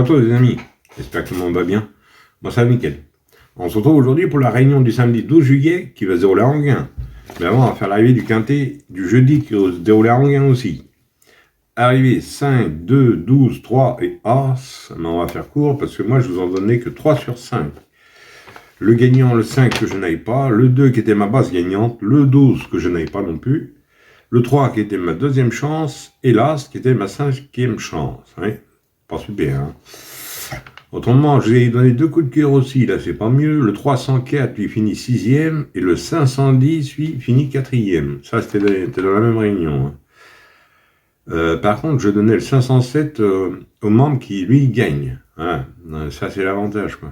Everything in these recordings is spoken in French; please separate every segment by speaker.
Speaker 1: Bonjour à tous les amis, j'espère que tout le monde va bien. Moi ça va nickel. On se retrouve aujourd'hui pour la réunion du samedi 12 juillet qui va se dérouler à Anguin. Mais avant on va faire l'arrivée du quintet du jeudi qui va se dérouler à Anguin aussi. Arrivée 5, 2, 12, 3 et As. Mais on va faire court parce que moi je vous en donnais que 3 sur 5. Le gagnant, le 5 que je n'aille pas, le 2 qui était ma base gagnante, le 12 que je n'aille pas non plus, le 3 qui était ma deuxième chance et l'As qui était ma cinquième chance. Oui, pas super, hein. Autrement, je vais donner 2 coups de cœur aussi, là c'est pas mieux. Le 304 lui finit 6e et le 510 lui finit 4e. Ça c'était dans la même réunion, hein. Par contre, je donnais le 507 au membre qui lui gagne, hein. Ça c'est l'avantage, quoi.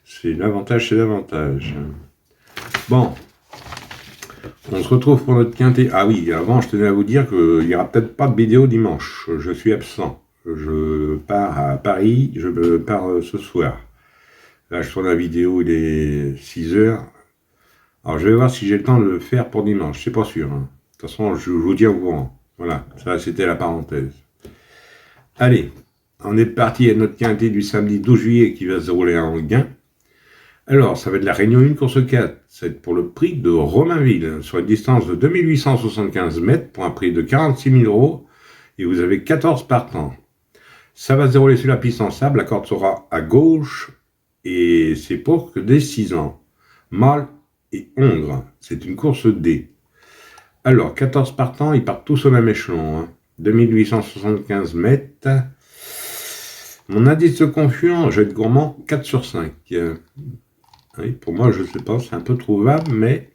Speaker 1: C'est l'avantage, c'est l'avantage. Bon, on se retrouve pour notre quintet. Ah oui, avant je tenais à vous dire qu'il n'y aura peut-être pas de vidéo dimanche, je suis absent. Je pars à Paris, je pars ce soir. Là, je tourne la vidéo, il est 6h. Alors, je vais voir si j'ai le temps de le faire pour dimanche, c'est pas sûr, hein. De toute façon, je vous tiens au courant. Voilà, ça, c'était la parenthèse. Allez, on est parti à notre quintet du samedi 12 juillet qui va se dérouler à Anguin. Alors, ça va être la Réunion 1, course 4. C'est pour le prix de Romainville, sur une distance de 2875 mètres, pour un prix de 46 000 €. Et vous avez 14 partants. Ça va se dérouler sur la piste en sable, la corde sera à gauche, et c'est pour que des 6 ans. Mâle et hongre, c'est une course D. Alors, 14 partants, ils partent tous au même échelon, hein. 2875 mètres. Mon indice de confiance, je vais être gourmand, 4 sur 5. Oui, pour moi, je ne sais pas, c'est un peu trouvable, mais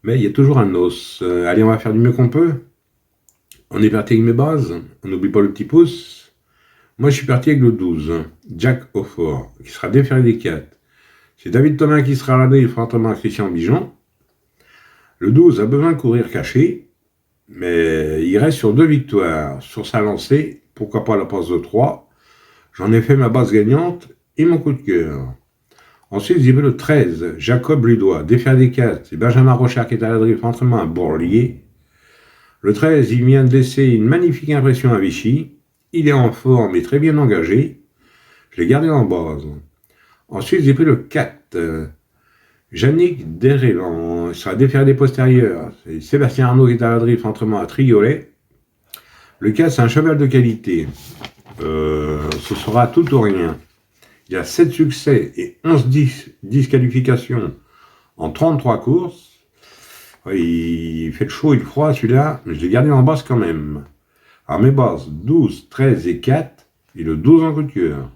Speaker 1: il y a toujours un os. Allez, on va faire du mieux qu'on peut. On est parti avec mes bases, on n'oublie pas le petit pouce. Moi, je suis parti avec le 12, Jack Offort, qui sera déféré des 4. C'est David Thomas qui sera à l'année, il fera entraînement à Christian Bijon. Le 12 a besoin de courir caché, mais il reste sur 2 victoires. Sur sa lancée, pourquoi pas la passe de 3. J'en ai fait ma base gagnante et mon coup de cœur. Ensuite, j'ai vu le 13, Jacob Ludois, déféré des 4. C'est Benjamin Rochard qui est à la drift, entraînement à Bourlier. Le 13, il vient de laisser une magnifique impression à Vichy. Il est en forme et très bien engagé. Je l'ai gardé en base. Ensuite, j'ai pris le 4. Yannick Derélan. Il sera déféré des postérieurs. C'est Sébastien Arnaud qui est à la drift, entraînement à Triolet. Le 4, c'est un cheval de qualité. Ce sera tout ou rien. Il y a 7 succès et 11 disqualifications en 33 courses. Il fait le chaud et le froid celui-là, mais je l'ai gardé en base quand même. Alors mes bases, 12, 13 et 4, et le 12 en coup de cœur.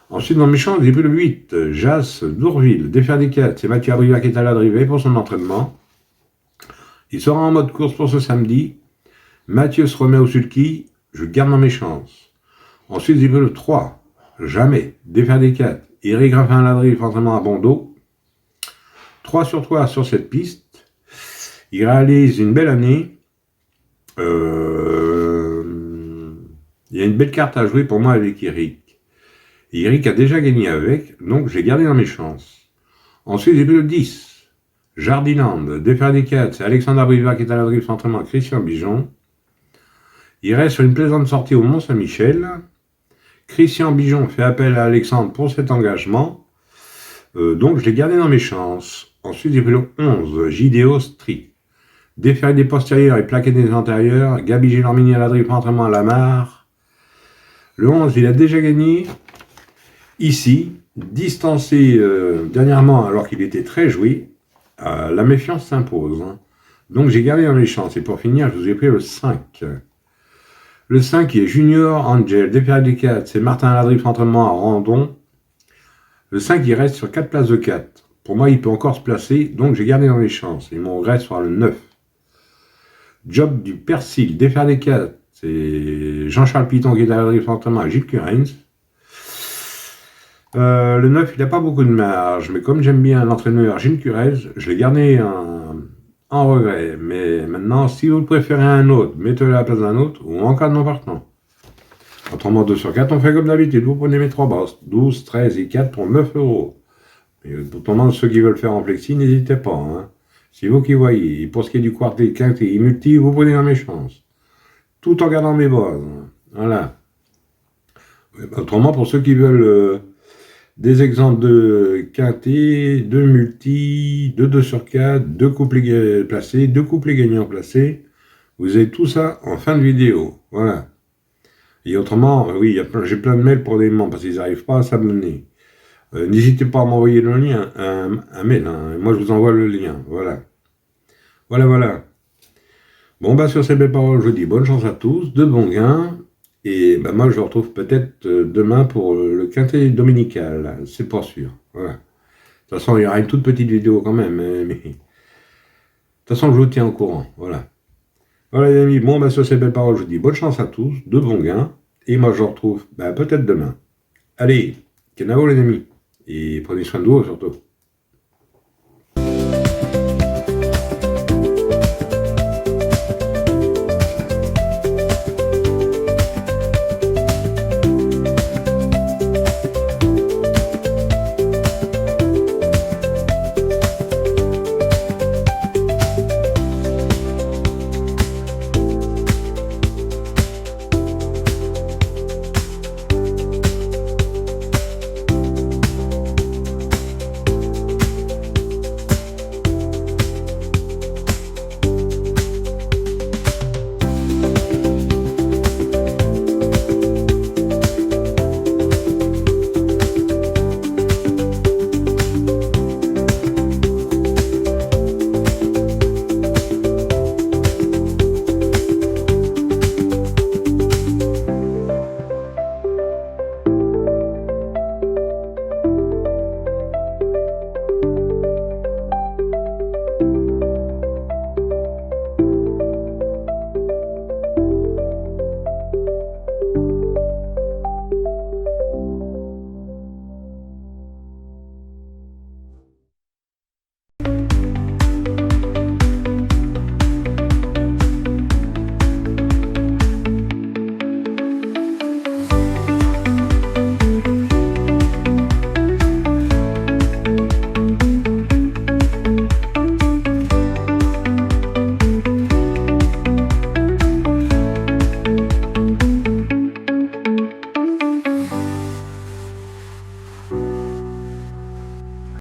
Speaker 1: Ensuite dans mes chances, j'ai pris le 8, Jas Dourville, déféré des 4, c'est Mathieu Abriva qui est à la drivée pour son entraînement. Il sera en mode course pour ce samedi. Mathieu se remet au sulky, je garde dans mes chances. Ensuite j'ai pris le 3, Jamais, déféré des 4, Eric Raffin à la drive, entraînement à Bordeaux. 3 sur 3 sur cette piste. Il réalise une belle année. Il y a une belle carte à jouer pour moi avec Eric. Et Eric a déjà gagné avec, donc j'ai gardé dans mes chances. Ensuite, j'ai pris le 10. Jardiland, déféré des 4, c'est Alexandre Abriva qui est à la drift, entraînement à Christian Bijon. Il reste sur une plaisante sortie au Mont-Saint-Michel. Christian Bijon fait appel à Alexandre pour cet engagement. Donc je l'ai gardé dans mes chances. Ensuite, j'ai pris le 11, Gideos Street. Déféré des postérieurs et plaqué des antérieurs. Gabi Gélormini à la drift, entraînement à Lamar. Le 11, il a déjà gagné. Ici, distancé dernièrement alors qu'il était très joué, la méfiance s'impose, hein. Donc j'ai gardé dans mes chances. Et pour finir, je vous ai pris le 5. Le 5 qui est Junior Angel. Déféré des 4, c'est Martin à la drift, entraînement à Randon. Le 5, il reste sur 4 places de 4. Pour moi, il peut encore se placer, donc j'ai gardé dans mes chances. Et mon reste sera le 9. Job du Persil, déféré des 4, c'est Jean-Charles Piton qui est à la drift, entraînement à Gilles Curens. Le 9, il n'a pas beaucoup de marge, mais comme j'aime bien l'entraîneur Gilles Curens, je l'ai gardé en regret. Mais maintenant, si vous préférez un autre, mettez-le à la place d'un autre, ou en cas de non partant. Autrement, 2 sur 4, on fait comme d'habitude, vous prenez mes 3 bases, 12, 13 et 4 pour 9 €. Et pour ceux qui veulent faire en flexi, n'hésitez pas, hein. C'est vous qui voyez. Et pour ce qui est du quartet, quintet et multi, vous prenez dans mes chances. Tout en gardant mes bases. Voilà. Autrement, pour ceux qui veulent des exemples de quintet, de multi, de 2 sur 4, de couplets placés, de couplets gagnants placés, vous avez tout ça en fin de vidéo. Voilà. Et autrement, oui, j'ai plein de mails pour des membres parce qu'ils n'arrivent pas à s'abonner. N'hésitez pas à m'envoyer le lien, un mail. Hein, moi, je vous envoie le lien. Voilà. Voilà. Bon, sur ces belles paroles, je vous dis bonne chance à tous, de bons gains. Et moi, je vous retrouve peut-être demain pour le quintet dominical. C'est pas sûr. Voilà. De toute façon, il y aura une toute petite vidéo quand même. Mais de toute façon, je vous tiens au courant. Voilà. Voilà les amis, sur ces belles paroles, je vous dis bonne chance à tous, de bons gains, et moi je vous retrouve peut-être demain. Allez, kenavo les amis, et prenez soin de vous surtout.